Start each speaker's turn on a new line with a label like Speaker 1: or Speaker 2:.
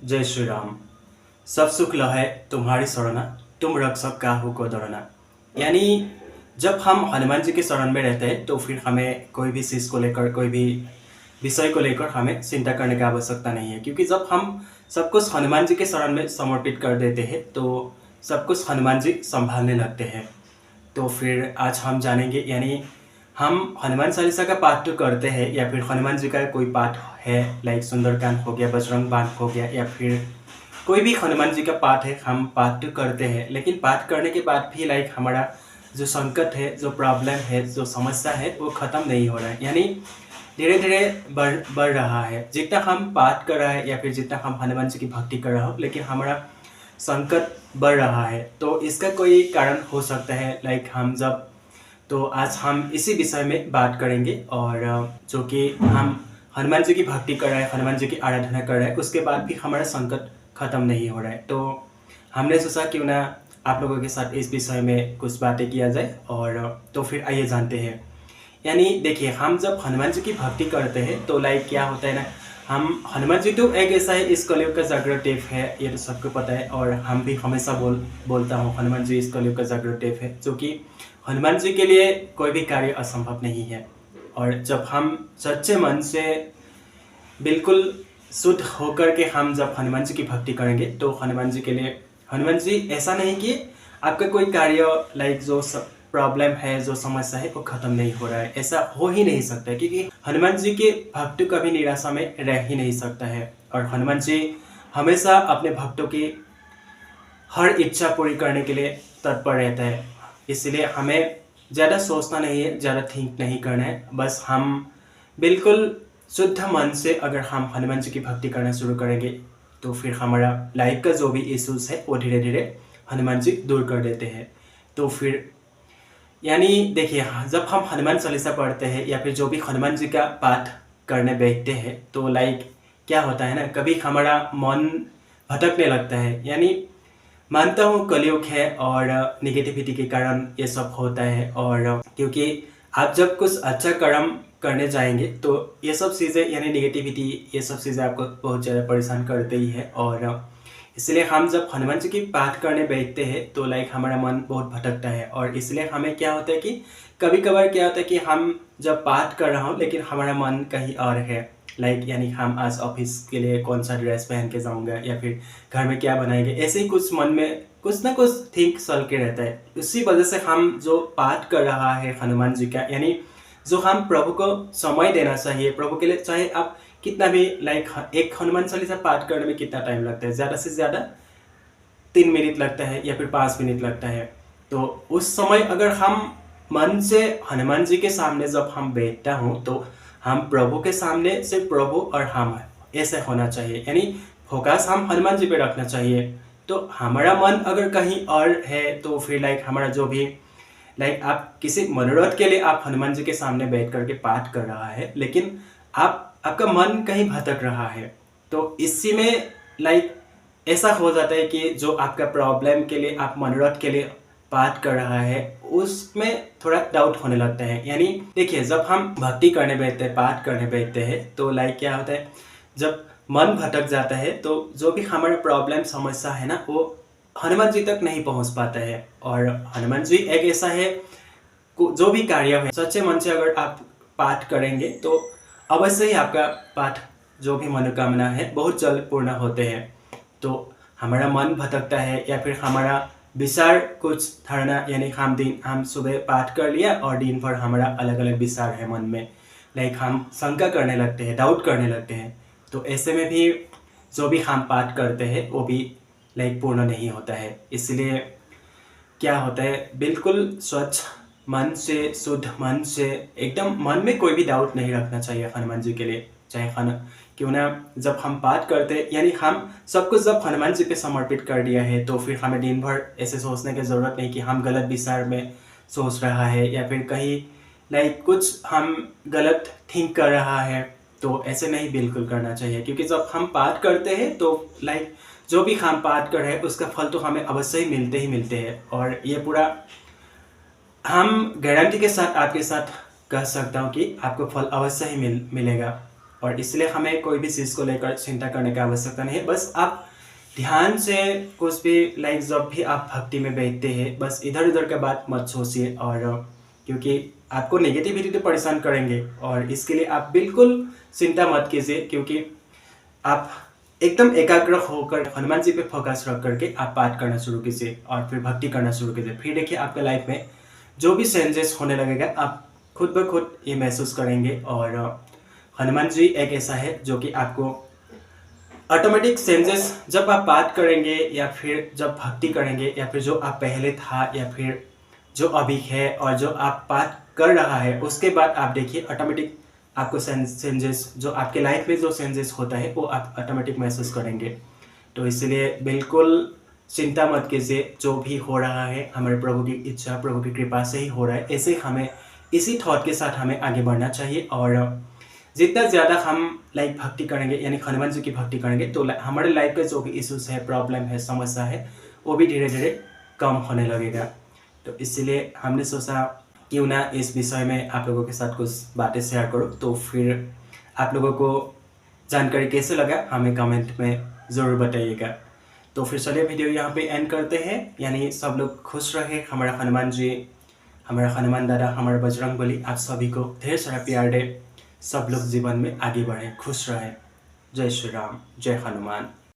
Speaker 1: जय श्री राम। सब सुख लहै तुम्हारी शरणा, तुम रक्षक काहू को डरना। यानी जब हम हनुमान जी के शरण में रहते हैं तो फिर हमें कोई भी चीज़ को लेकर, कोई भी विषय को लेकर हमें चिंता करने की आवश्यकता नहीं है, क्योंकि जब हम सब कुछ हनुमान जी के शरण में समर्पित कर देते हैं तो सब कुछ हनुमान जी संभालने लगते हैं। तो फिर आज हम जानेंगे, यानी हम हनुमान चालीसा का पाठ तो करते हैं या फिर हनुमान जी का कोई पाठ है, लाइक सुंदरकांड हो गया, बजरंग बाण हो गया, या फिर कोई भी हनुमान जी का पाठ है, हम पाठ तो करते हैं, लेकिन पाठ करने के बाद भी लाइक हमारा जो संकट है, जो प्रॉब्लम है, जो समस्या है वो ख़त्म नहीं हो रहा है, यानी धीरे धीरे बढ़ रहा है। जितना हम पाठ कर रहे हैं या फिर जितना हम हनुमान जी की भक्ति कर रहा हो, लेकिन हमारा संकट बढ़ रहा है। तो इसका कोई कारण हो सकता है, लाइक हम जब, तो आज हम इसी विषय में बात करेंगे। और जो कि हम हनुमान जी की भक्ति कर रहे हैं, हनुमान जी की आराधना कर रहे हैं, उसके बाद भी हमारा संकट ख़त्म नहीं हो रहा है। तो हमने सोचा क्यों ना आप लोगों के साथ इस विषय में कुछ बातें किया जाए। और तो फिर आइए जानते हैं। यानी देखिए, हम जब हनुमान जी की भक्ति करते हैं तो लाइक क्या होता है ना, हम हनुमान जी तो एक ऐसा है, इस कलयुग का जागृत देव है, ये तो सबको पता है। और हम भी हमेशा बोलता हूँ, हनुमान जी इस कलयुग का जागृत देव है, जो कि हनुमान जी के लिए कोई भी कार्य असंभव नहीं है। और जब हम सच्चे मन से बिल्कुल शुद्ध होकर के हम जब हनुमान जी की भक्ति करेंगे तो हनुमान जी के लिए, हनुमान जी ऐसा नहीं कि आपका कोई कार्य, लाइक जो प्रॉब्लम है, जो समस्या है वो ख़त्म नहीं हो रहा है, ऐसा हो ही नहीं सकता है, क्योंकि हनुमान जी के भक्त कभी निराशा में रह ही नहीं सकता है। और हनुमान जी हमेशा अपने भक्तों की हर इच्छा पूरी करने के लिए तत्पर रहता है। इसलिए हमें ज़्यादा सोचना नहीं है, ज़्यादा थिंक नहीं करना है, बस हम बिल्कुल शुद्ध मन से अगर हम हनुमान जी की भक्ति करना शुरू करेंगे तो फिर हमारा लाइफ का जो भी इश्यूज है वो धीरे धीरे हनुमान जी दूर कर देते हैं। तो फिर यानी देखिए, जब हम हनुमान चालीसा पढ़ते हैं या फिर जो भी हनुमान जी का पाठ करने बैठते हैं तो लाइक क्या होता है ना, कभी हमारा मन भटकने लगता है। यानी मानता हूँ कलयुग है और निगेटिविटी के कारण ये सब होता है। और क्योंकि आप जब कुछ अच्छा कर्म करने जाएंगे तो ये सब चीज़ें, यानी निगेटिविटी, ये सब चीज़ें आपको बहुत ज़्यादा परेशान करते ही है। और इसलिए हम जब हनुमान जी की पाठ करने बैठते हैं तो लाइक हमारा मन बहुत भटकता है। और इसलिए हमें क्या होता है कि कभी कभार क्या होता है कि हम जब पाठ कर रहा हूँ लेकिन हमारा मन कहीं और है, लाइक यानी हम आज ऑफिस के लिए कौन सा ड्रेस पहन के जाऊँगा या फिर घर में क्या बनाएंगे, ऐसे ही कुछ मन में कुछ ना कुछ थिंक चल के रहता है। उसी वजह से हम जो पाठ कर रहा है हनुमान जी का, यानी जो हम प्रभु को समय देना चाहिए प्रभु के लिए, चाहे आप कितना भी, लाइक एक हनुमान चालीसा पाठ करने में कितना टाइम लगता है, ज़्यादा से ज़्यादा 3 मिनट लगता है या फिर 5 मिनट लगता है। तो उस समय अगर हम मन से हनुमान जी के सामने जब हम बैठता हूँ तो हम प्रभु के सामने सिर्फ प्रभु और हम ऐसे होना चाहिए, यानी फोकस हम हनुमान जी पे रखना चाहिए। तो हमारा मन अगर कहीं और है तो फिर लाइक हमारा जो भी, लाइक आप किसी मनोरथ के लिए आप हनुमान जी के सामने बैठ करके पाठ कर रहा है, लेकिन आपका मन कहीं भटक रहा है। तो इसी में लाइक ऐसा हो जाता है कि जो आपका प्रॉब्लम के लिए, आप मनोरथ के लिए पाठ कर रहा है, उसमें थोड़ा डाउट होने लगता है। यानी देखिए, जब हम भक्ति करने बैठते हैं, पाठ करने बैठते हैं तो लाइक क्या होता है, जब मन भटक जाता है तो जो भी हमारा प्रॉब्लम, समस्या है ना, वो हनुमान जी तक नहीं पहुंच पाता है। और हनुमान जी एक ऐसा है, जो भी कार्य है सच्चे मन से अगर आप पाठ करेंगे तो अवश्य ही आपका पाठ, जो भी मनोकामना है, बहुत जल्द पूर्ण होते हैं। तो हमारा मन भटकता है या फिर हमारा विचार कुछ धारणा, यानी हम सुबह पाठ कर लिया और दिन भर हमारा अलग अलग विचार है मन में, लाइक हम शंका करने लगते हैं, डाउट करने लगते हैं। तो ऐसे में भी जो भी हम पाठ करते हैं वो भी लाइक पूर्ण नहीं होता है। इसलिए क्या होता है, बिल्कुल स्वच्छ मन से, शुद्ध मन से, एकदम मन में कोई भी डाउट नहीं रखना चाहिए हनुमान जी के लिए। चाहे क्यों ना जब हम पाठ करते, यानी हम सब कुछ जब हनुमान जी पे समर्पित कर दिया है तो फिर हमें दिन भर ऐसे सोचने की ज़रूरत नहीं कि हम गलत विचार में सोच रहा है या फिर कहीं लाइक कुछ हम गलत थिंक कर रहा है। तो ऐसे नहीं बिल्कुल करना चाहिए, क्योंकि जब हम पाठ करते हैं तो लाइक जो भी हम पाठ कर रहे हैं उसका फल तो हमें अवश्य ही मिलते हैं। और ये पूरा हम गारंटी के साथ आपके साथ कह सकता हूँ कि आपको फल अवश्य ही मिलेगा। और इसलिए हमें कोई भी चीज़ को लेकर चिंता करने की आवश्यकता नहीं है। बस आप ध्यान से कुछ भी जब भी आप भक्ति में बैठते हैं बस इधर-उधर का बात मत सोचिए, और क्योंकि आपको नेगेटिविटी तो परेशान करेंगे, और इसके लिए आप बिल्कुल चिंता मत कीजिए, क्योंकि आप एकदम एकाग्र होकर हनुमान जी पे फोकस रख करके आप पाठ करना शुरू कीजिए और फिर भक्ति करना शुरू कीजिए। फिर देखिए आपके लाइफ में जो भी चेंजेस होने लगेगा आप खुद ब खुद ये महसूस करेंगे। और हनुमान जी एक ऐसा है जो कि आपको ऑटोमेटिक चेंजेस जब आप पाठ करेंगे या फिर जब भक्ति करेंगे या फिर जो आप पहले था या फिर जो अभी है और जो आप पाठ कर रहा है उसके बाद आप देखिए ऑटोमेटिक आपको चेंजेस जो आपके लाइफ में जो चेंजेस होता है वो आप ऑटोमेटिक महसूस करेंगे। तो इसलिए बिल्कुल चिंता मत कीजिए, जो भी हो रहा है हमारे प्रभु की इच्छा प्रभु की कृपा से ही हो रहा है। ऐसे हमें इसी थॉट के साथ हमें आगे बढ़ना चाहिए, और जितना ज़्यादा हम भक्ति करेंगे यानी हनुमान जी की भक्ति करेंगे तो हमारे लाइफ के जो भी इश्यूज है, प्रॉब्लम है, समस्या है, वो भी धीरे धीरे कम होने लगेगा। तो इसलिए हमने सोचा क्यों ना इस विषय में आप लोगों के साथ कुछ बातें शेयर करूं। तो फिर आप लोगों को जानकारी कैसे लगा हमें कमेंट में ज़रूर बताइएगा। तो फिर चलिए वीडियो यहाँ पे एंड करते हैं, यानी सब लोग खुश रहे, हमारा हनुमान जी, हमारा हनुमान दादा, हमारा बजरंगबली आप सभी को ढेर सारा प्यार दे, सब लोग जीवन में आगे बढ़े, खुश रहे। जय श्री राम, जय हनुमान।